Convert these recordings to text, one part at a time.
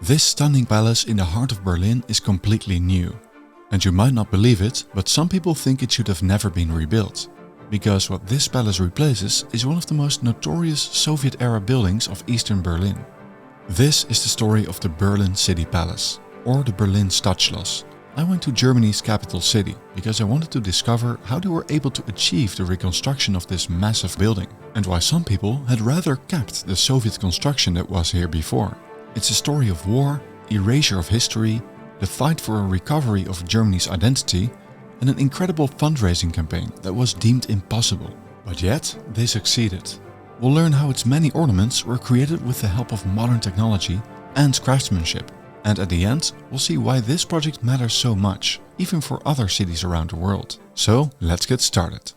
This stunning palace in the heart of Berlin is completely new. And you might not believe it, but some people think it should have never been rebuilt. Because what this palace replaces is one of the most notorious Soviet-era buildings of Eastern Berlin. This is the story of the Berlin City Palace, or the Berlin Stadtschloss. I went to Germany's capital city because I wanted to discover how they were able to achieve the reconstruction of this massive building, and why some people had rather kept the Soviet construction that was here before. It's a story of war, erasure of history, the fight for a recovery of Germany's identity, and an incredible fundraising campaign that was deemed impossible. But yet, they succeeded. We'll learn how its many ornaments were created with the help of modern technology and craftsmanship. And at the end, we'll see why this project matters so much, even for other cities around the world. So, let's get started.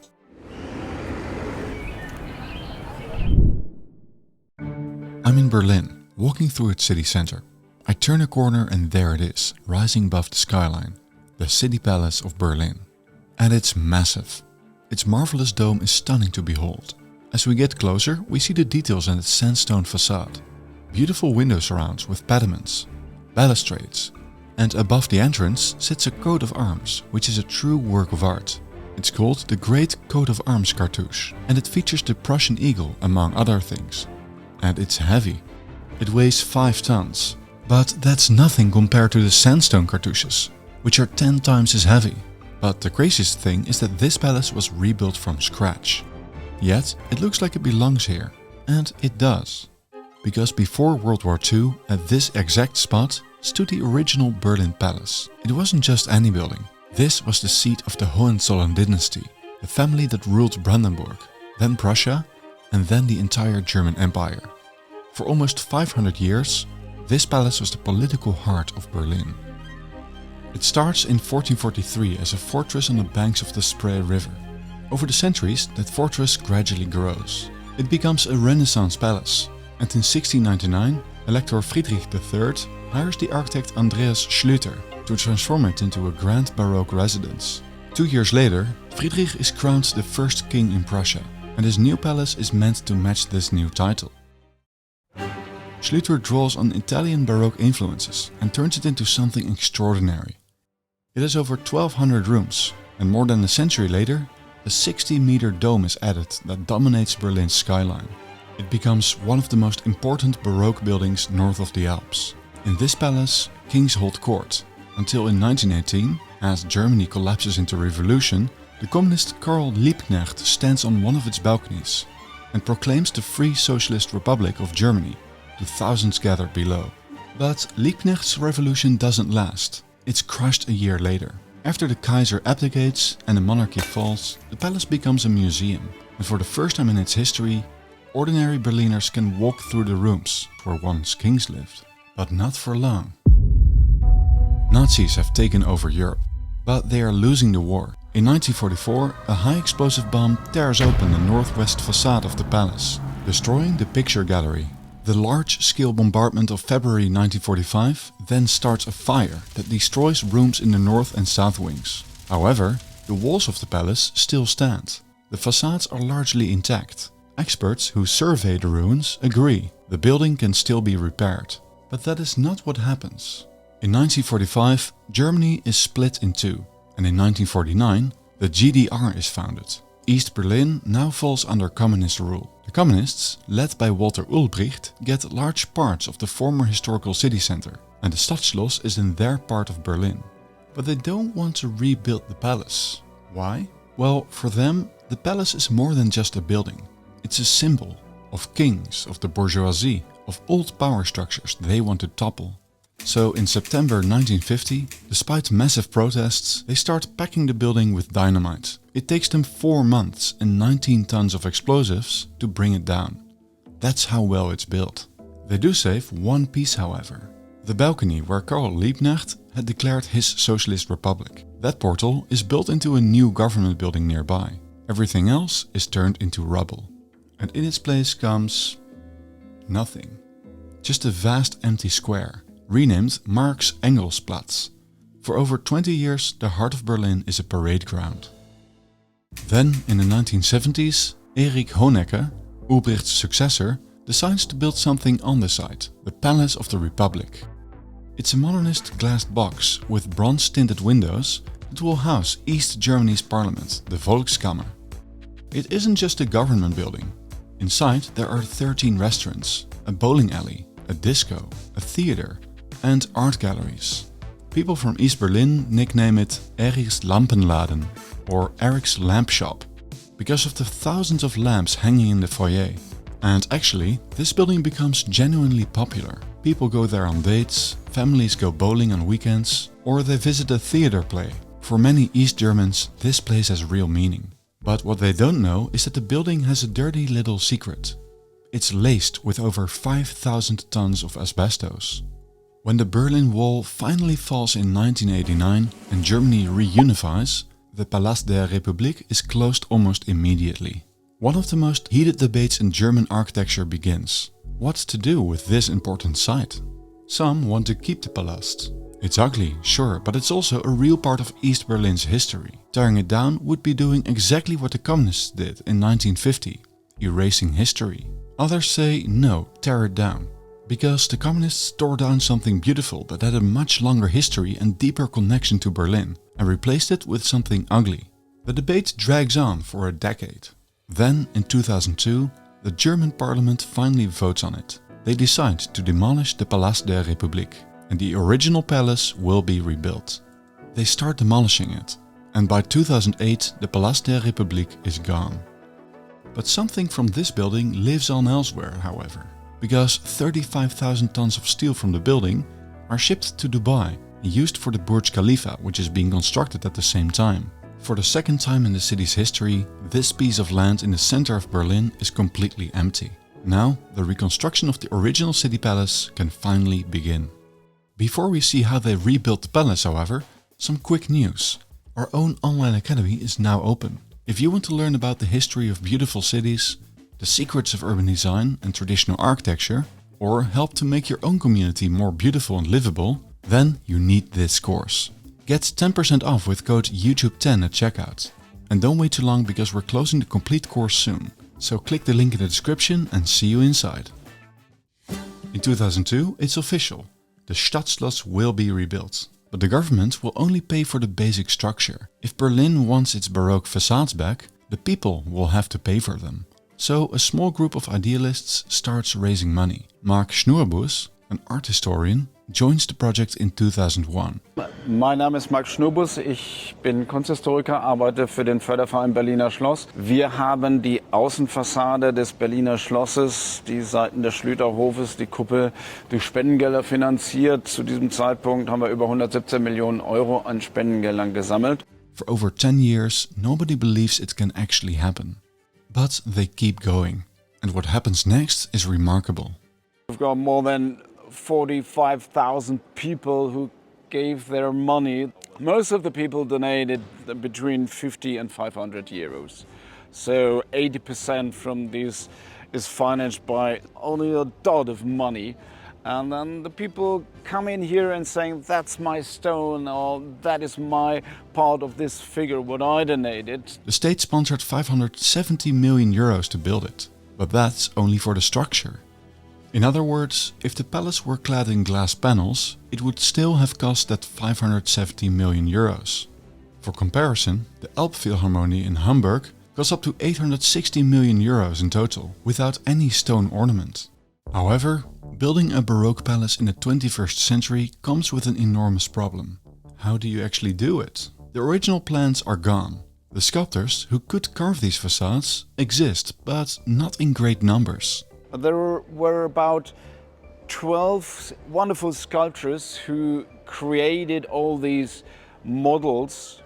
I'm in Berlin, walking through its city center. I turn a corner and there it is, rising above the skyline. The City Palace of Berlin. And it's massive. Its marvelous dome is stunning to behold. As we get closer, we see the details in its sandstone facade. Beautiful window surrounds with pediments, balustrades, and above the entrance sits a coat of arms, which is a true work of art. It's called the Great Coat of Arms cartouche, and it features the Prussian eagle among other things. And it's heavy. It weighs 5 tons. But that's nothing compared to the sandstone cartouches, which are 10 times as heavy. But the craziest thing is that this palace was rebuilt from scratch. Yet, it looks like it belongs here. And it does. Because before World War II, at this exact spot, stood the original Berlin Palace. It wasn't just any building. This was the seat of the Hohenzollern dynasty, the family that ruled Brandenburg, then Prussia, and then the entire German Empire. For almost 500 years, this palace was the political heart of Berlin. It starts in 1443 as a fortress on the banks of the Spree River. Over the centuries, that fortress gradually grows. It becomes a Renaissance palace, and in 1699, Elector Friedrich III hires the architect Andreas Schlüter to transform it into a grand Baroque residence. 2 years later, Friedrich is crowned the first king in Prussia, and his new palace is meant to match this new title. Schlüter draws on Italian Baroque influences and turns it into something extraordinary. It has over 1200 rooms, and more than a century later, a 60-meter dome is added that dominates Berlin's skyline. It becomes one of the most important Baroque buildings north of the Alps. In this palace, kings hold court, until in 1918, as Germany collapses into revolution, the communist Karl Liebknecht stands on one of its balconies and proclaims the Free Socialist Republic of Germany. The thousands gather below. But Liebknecht's revolution doesn't last. It's crushed a year later. After the Kaiser abdicates and the monarchy falls, the palace becomes a museum. And for the first time in its history, ordinary Berliners can walk through the rooms where once kings lived. But not for long. Nazis have taken over Europe, but they are losing the war. In 1944, a high explosive bomb tears open the northwest facade of the palace, destroying the picture gallery. The large-scale bombardment of February 1945 then starts a fire that destroys rooms in the north and south wings. However, the walls of the palace still stand. The facades are largely intact. Experts who survey the ruins agree the building can still be repaired. But that is not what happens. In 1945, Germany is split in two, and in 1949, the GDR is founded. East Berlin now falls under communist rule. The communists, led by Walter Ulbricht, get large parts of the former historical city center, and the Stadtschloss is in their part of Berlin. But they don't want to rebuild the palace. Why? Well, for them, the palace is more than just a building. It's a symbol of kings, of the bourgeoisie, of old power structures they want to topple. So in September 1950, despite massive protests, they start packing the building with dynamite. It takes them 4 months and 19 tons of explosives to bring it down. That's how well it's built. They do save one piece, however. The balcony where Karl Liebknecht had declared his socialist republic. That portal is built into a new government building nearby. Everything else is turned into rubble. And in its place comes nothing. Just a vast empty square, renamed Marx Engelsplatz. For over 20 years, the heart of Berlin is a parade ground. Then, in the 1970s, Erich Honecker, Ulbricht's successor, decides to build something on the site, the Palace of the Republic. It's a modernist glassed box with bronze-tinted windows that will house East Germany's parliament, the Volkskammer. It isn't just a government building. Inside there are 13 restaurants, a bowling alley, a disco, a theater, and art galleries. People from East Berlin nickname it Eric's Lampenladen or Eric's Lamp Shop because of the thousands of lamps hanging in the foyer. And actually, this building becomes genuinely popular. People go there on dates, families go bowling on weekends, or they visit a theater play. For many East Germans, this place has real meaning. But what they don't know is that the building has a dirty little secret. It's laced with over 5,000 tons of asbestos. When the Berlin Wall finally falls in 1989 and Germany reunifies, the Palast der Republik is closed almost immediately. One of the most heated debates in German architecture begins. What to do with this important site? Some want to keep the Palast. It's ugly, sure, but it's also a real part of East Berlin's history. Tearing it down would be doing exactly what the communists did in 1950, erasing history. Others say no, tear it down. Because the communists tore down something beautiful that had a much longer history and deeper connection to Berlin and replaced it with something ugly. The debate drags on for a decade. Then, in 2002, the German parliament finally votes on it. They decide to demolish the Palast der Republik, and the original palace will be rebuilt. They start demolishing it, and by 2008 the Palast der Republik is gone. But something from this building lives on elsewhere, however, because 35,000 tons of steel from the building are shipped to Dubai and used for the Burj Khalifa, which is being constructed at the same time. For the second time in the city's history, this piece of land in the center of Berlin is completely empty. Now, the reconstruction of the original city palace can finally begin. Before we see how they rebuilt the palace, however, some quick news. Our own online academy is now open. If you want to learn about the history of beautiful cities, the secrets of urban design and traditional architecture, or help to make your own community more beautiful and livable, then you need this course. Get 10% off with code YouTube10 at checkout. And don't wait too long because we're closing the complete course soon. So click the link in the description and see you inside. In 2002, it's official. The Stadtschloss will be rebuilt. But the government will only pay for the basic structure. If Berlin wants its Baroque facades back, the people will have to pay for them. So a small group of idealists starts raising money. Marc Schnurbus, an art historian, joins the project in 2001. Mein Name ist Marc Schnurbus, ich bin Kunsthistoriker, arbeite für den Förderverein Berliner Schloss. Wir haben die Außenfassade des Berliner Schlosses, die Seiten des Schlüterhofes, die Kuppel durch Spendengelder finanziert. Zu diesem Zeitpunkt haben wir über 117 Millionen Euro an Spendengeldern gesammelt. For over 10 years, nobody believes it can actually happen. But they keep going. And what happens next is remarkable. We've got more than 45,000 people who gave their money. Most of the people donated between 50 and 500 euros. So 80% from this is financed by only a dot of money. And then the people come in here and saying, that's my stone, or that is my part of this figure, what I donated. The state sponsored 570 million euros to build it. But that's only for the structure. In other words, if the palace were clad in glass panels, it would still have cost that 570 million euros. For comparison, the Elbphilharmonie in Hamburg costs up to 860 million euros in total, without any stone ornament. However, building a Baroque palace in the 21st century comes with an enormous problem. How do you actually do it? The original plans are gone. The sculptors who could carve these facades exist, but not in great numbers. There were about 12 wonderful sculptors who created all these models,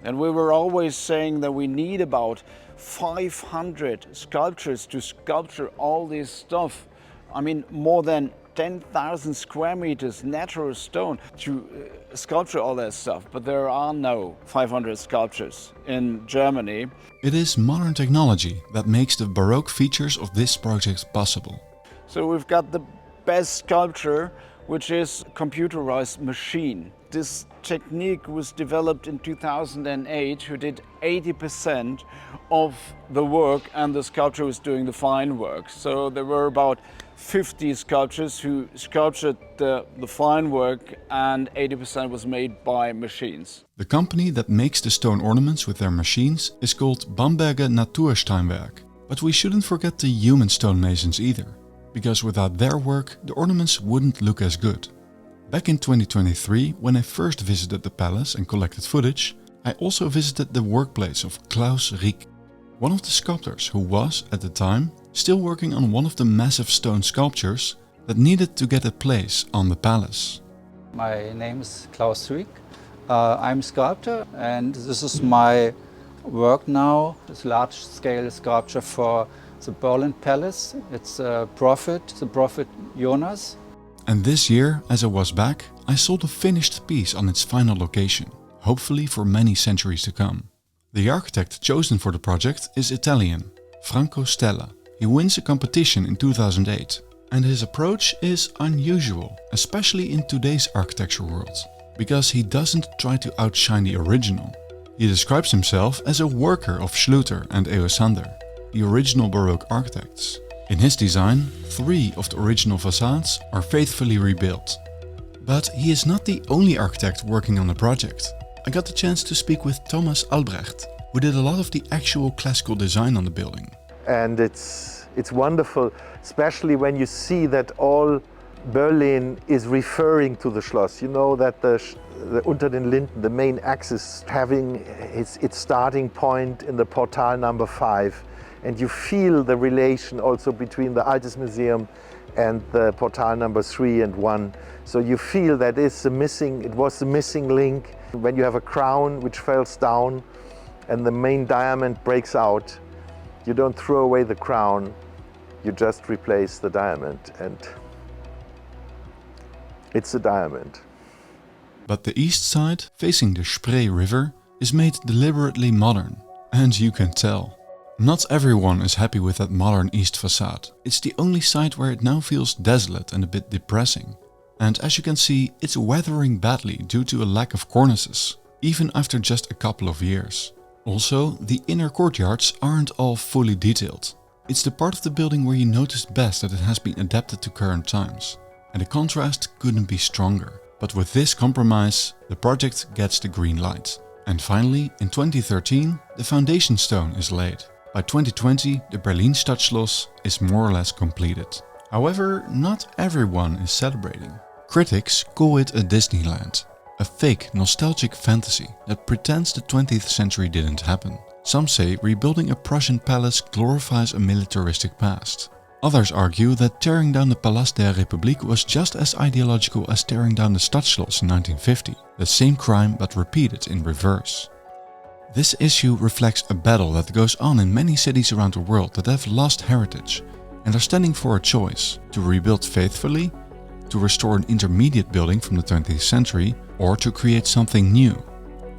and we were always saying that we need about 500 sculptors to sculpture all this stuff. I mean, more than 10,000 square meters natural stone to sculpture all that stuff, but there are no 500 sculptures in Germany. It is modern technology that makes the Baroque features of this project possible. So we've got the best sculpture, which is a computerized machine. This technique was developed in 2008, who did 80% of the work, and the sculptor was doing the fine work. So there were about 50 sculptors who sculptured the fine work, and 80% was made by machines. The company that makes the stone ornaments with their machines is called Bamberger Natursteinwerk. But we shouldn't forget the human stonemasons either, because without their work the ornaments wouldn't look as good. Back in 2023, when I first visited the palace and collected footage, I also visited the workplace of Klaus Rieck, one of the sculptors who was, at the time, still working on one of the massive stone sculptures that needed to get a place on the palace. My name is Klaus Rieck. I'm a sculptor, and this is my work now. It's a large-scale sculpture for the Berlin Palace. It's the prophet Jonas. And this year, as I was back, I saw the finished piece on its final location, hopefully for many centuries to come. The architect chosen for the project is Italian, Franco Stella. He wins a competition in 2008, and his approach is unusual, especially in today's architecture world, because he doesn't try to outshine the original. He describes himself as a worker of Sculptor and Eosander, the original Baroque architects. In his design, 3 of the original facades are faithfully rebuilt. But he is not the only architect working on the project. I got the chance to speak with Thomas Albrecht, who did a lot of the actual classical design on the building. And it's wonderful, especially when you see that all Berlin is referring to the Schloss. You know that the Unter den Linden, the main axis, having its starting point in the Portal number 5. And you feel the relation also between the Altes Museum and the Portal number 3 and 1. So you feel that it was the missing link. When you have a crown which falls down and the main diamond breaks out, you don't throw away the crown, you just replace the diamond, and it's a diamond. But the east side, facing the Spree River, is made deliberately modern, and you can tell. Not everyone is happy with that modern east facade. It's the only side where it now feels desolate and a bit depressing. And as you can see, it's weathering badly due to a lack of cornices, even after just a couple of years. Also, the inner courtyards aren't all fully detailed. It's the part of the building where you notice best that it has been adapted to current times. And the contrast couldn't be stronger. But with this compromise, the project gets the green light. And finally, in 2013, the foundation stone is laid. By 2020, the Berlin Stadtschloss is more or less completed. However, not everyone is celebrating. Critics call it a Disneyland, a fake, nostalgic fantasy that pretends the 20th century didn't happen. Some say rebuilding a Prussian palace glorifies a militaristic past. Others argue that tearing down the Palast der Republik was just as ideological as tearing down the Stadtschloss in 1950, the same crime but repeated in reverse. This issue reflects a battle that goes on in many cities around the world that have lost heritage and are standing for a choice to rebuild faithfully, to restore an intermediate building from the 20th century, or to create something new.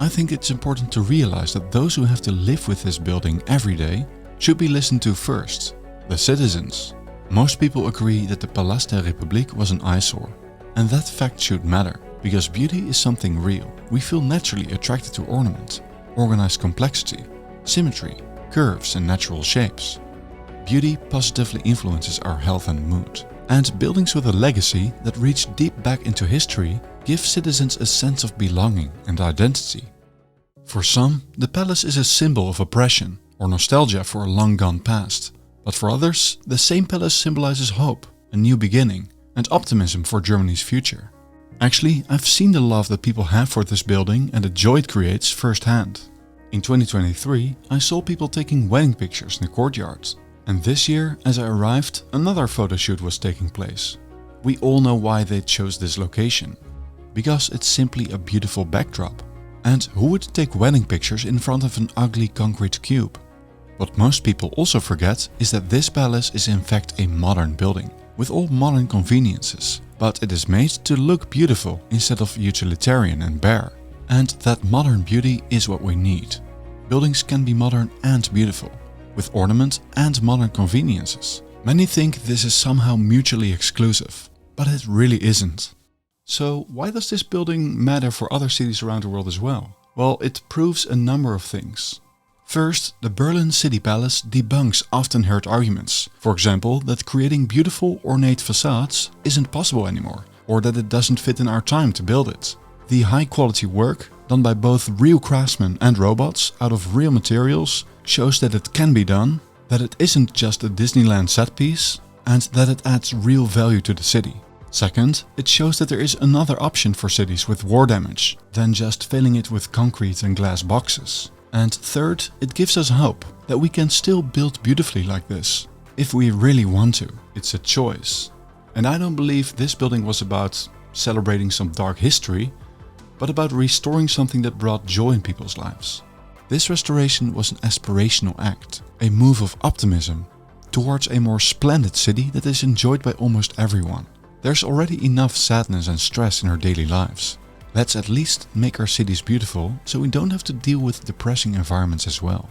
I think it's important to realize that those who have to live with this building every day should be listened to first, the citizens. Most people agree that the Palast der Republik was an eyesore, and that fact should matter, because beauty is something real. We feel naturally attracted to ornament, organized complexity, symmetry, curves and natural shapes. Beauty positively influences our health and mood. And buildings with a legacy that reach deep back into history give citizens a sense of belonging and identity. For some, the palace is a symbol of oppression or nostalgia for a long gone past. But for others, the same palace symbolizes hope, a new beginning, and optimism for Germany's future. Actually, I've seen the love that people have for this building and the joy it creates firsthand. In 2023, I saw people taking wedding pictures in the courtyards. And this year, as I arrived, another photo shoot was taking place. We all know why they chose this location. Because it's simply a beautiful backdrop. And who would take wedding pictures in front of an ugly concrete cube? What most people also forget is that this palace is in fact a modern building, with all modern conveniences. But it is made to look beautiful instead of utilitarian and bare. And that modern beauty is what we need. Buildings can be modern and beautiful, with ornament and modern conveniences. Many think this is somehow mutually exclusive, but it really isn't. So why does this building matter for other cities around the world as well? Well, it proves a number of things. First, the Berlin City Palace debunks often heard arguments. For example, that creating beautiful ornate facades isn't possible anymore, or that it doesn't fit in our time to build it. The high quality work, done by both real craftsmen and robots out of real materials, shows that it can be done, that it isn't just a Disneyland set piece, and that it adds real value to the city. Second, it shows that there is another option for cities with war damage than just filling it with concrete and glass boxes. And third, it gives us hope that we can still build beautifully like this. If we really want to, it's a choice. And I don't believe this building was about celebrating some dark history, but about restoring something that brought joy in people's lives. This restoration was an aspirational act, a move of optimism towards a more splendid city that is enjoyed by almost everyone. There's already enough sadness and stress in our daily lives. Let's at least make our cities beautiful so we don't have to deal with depressing environments as well.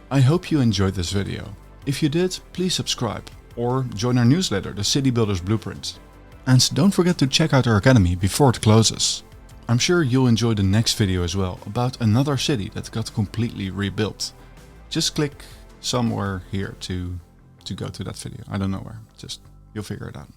I hope you enjoyed this video. If you did, please subscribe or join our newsletter, The City Builder's Blueprint. And don't forget to check out our academy before it closes. I'm sure you'll enjoy the next video as well, about another city that got completely rebuilt. Just click somewhere here to go to that video. I don't know where, just you'll figure it out.